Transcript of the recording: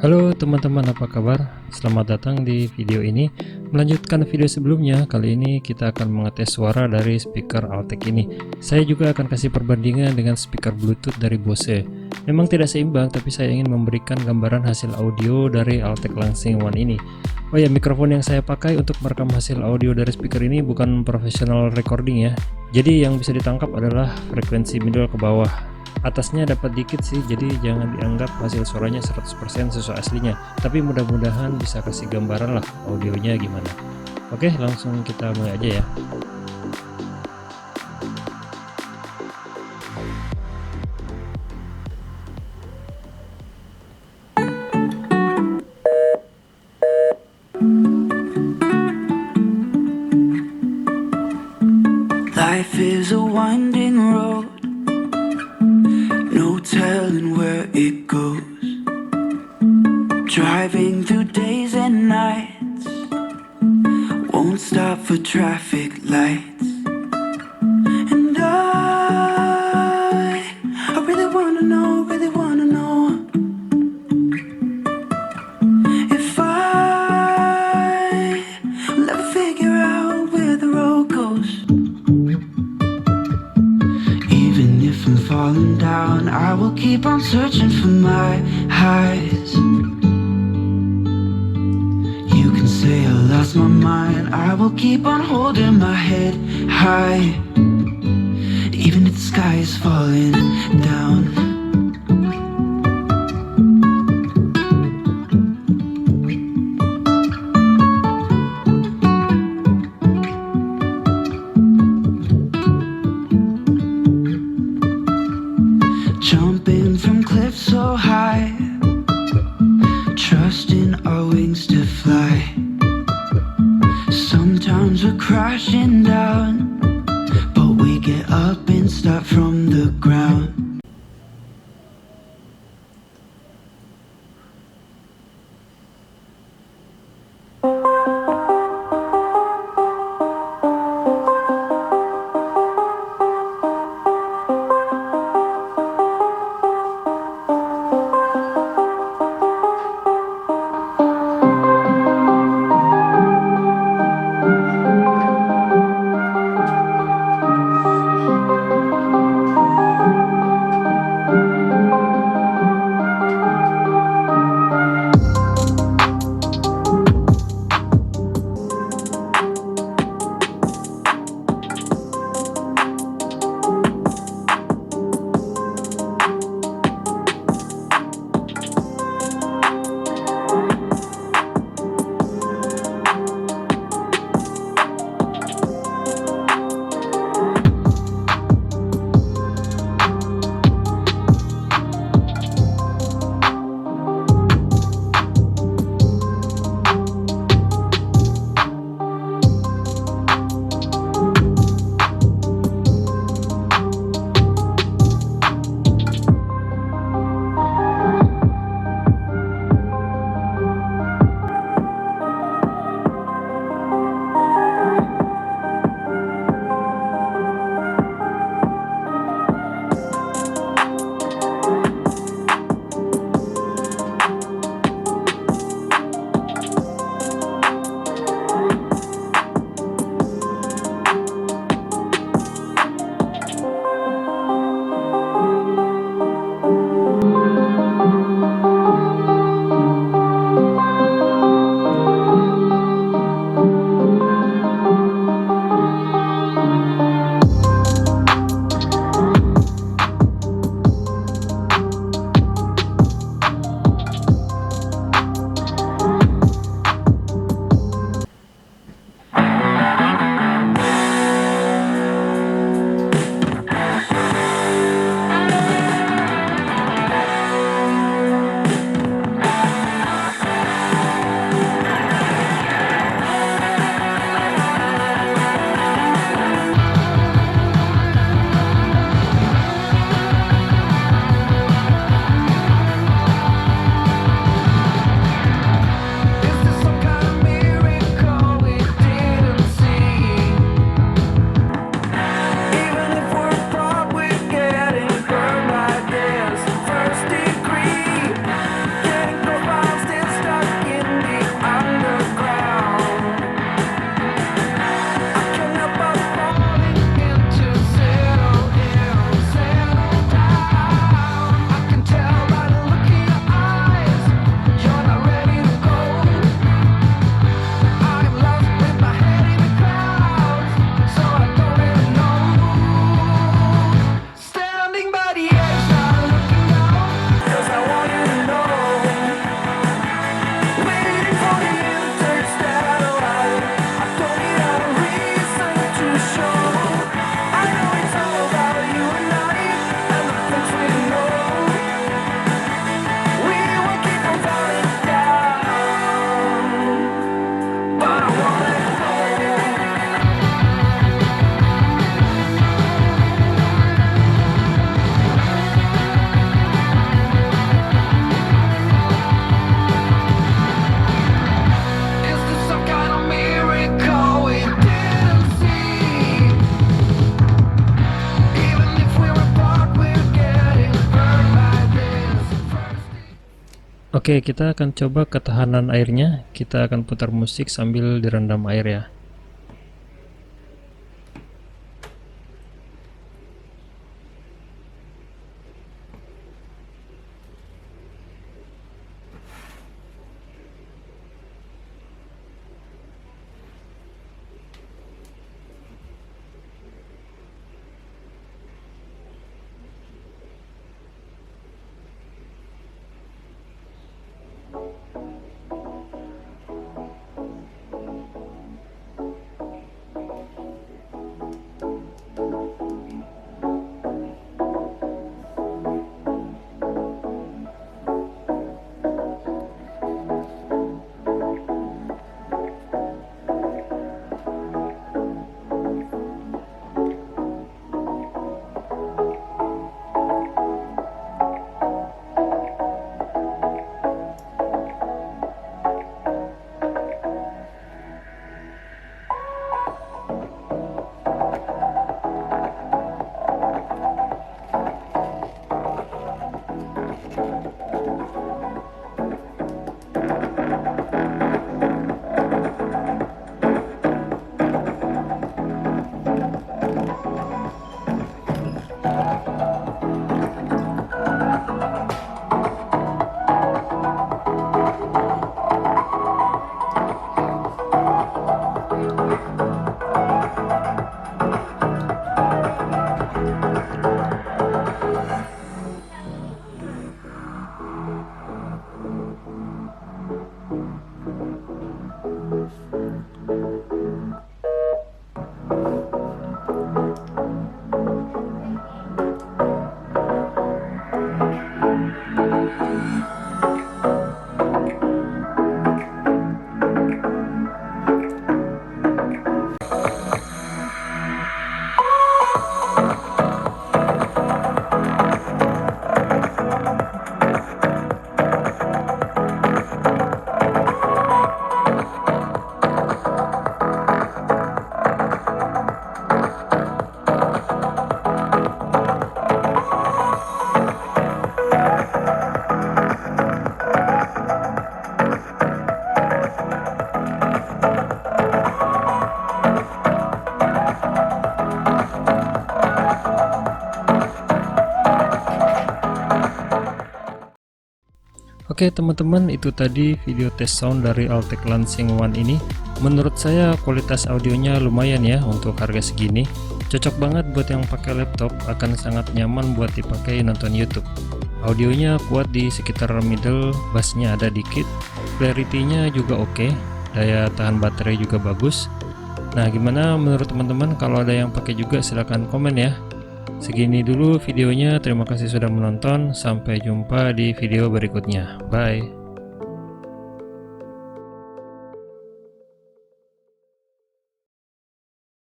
Halo teman-teman, apa kabar? Selamat datang di video ini. Melanjutkan video sebelumnya, kali ini kita akan mengetes suara dari speaker Altec ini. Saya juga akan kasih perbandingan dengan speaker Bluetooth dari Bose. Memang tidak seimbang, tapi saya ingin memberikan gambaran hasil audio dari Altec Lansing One ini. Oh ya, mikrofon yang saya pakai untuk merekam hasil audio dari speaker ini bukan professional recording ya. Jadi yang bisa ditangkap adalah frekuensi middle ke bawah. Atasnya dapat dikit sih, jadi jangan dianggap hasil suaranya 100% sesuai aslinya, tapi mudah-mudahan bisa kasih gambaran lah audionya gimana. Oke, langsung kita mulai aja ya. Life is a winding road, no telling where it goes. Driving through days and nights, won't stop for traffic lights. And I really wanna know if will ever figure out where the road goes. Even if I'm falling down, I will keep on searching for my highs. You can say I lost my mind, I will keep on holding my head high, even if the sky is falling down. Jumping from cliffs so high, trusting our wings to fly. Sometimes we're crashing down, but we get up and start from the ground. Oke, kita akan coba ketahanan airnya. Kita akan putar musik sambil direndam air ya. Oke teman-teman, itu tadi video tes sound dari Altec Lansing One ini. Menurut saya kualitas audionya lumayan ya untuk harga segini. Cocok banget buat yang pakai laptop, akan sangat nyaman buat dipakai nonton YouTube. Audionya kuat di sekitar middle, bassnya ada dikit, clarity-nya juga oke, daya tahan baterai juga bagus. Nah gimana menurut teman-teman? Kalau ada yang pakai juga silahkan komen ya. Segini dulu videonya, terima kasih sudah menonton, sampai jumpa di video berikutnya, bye.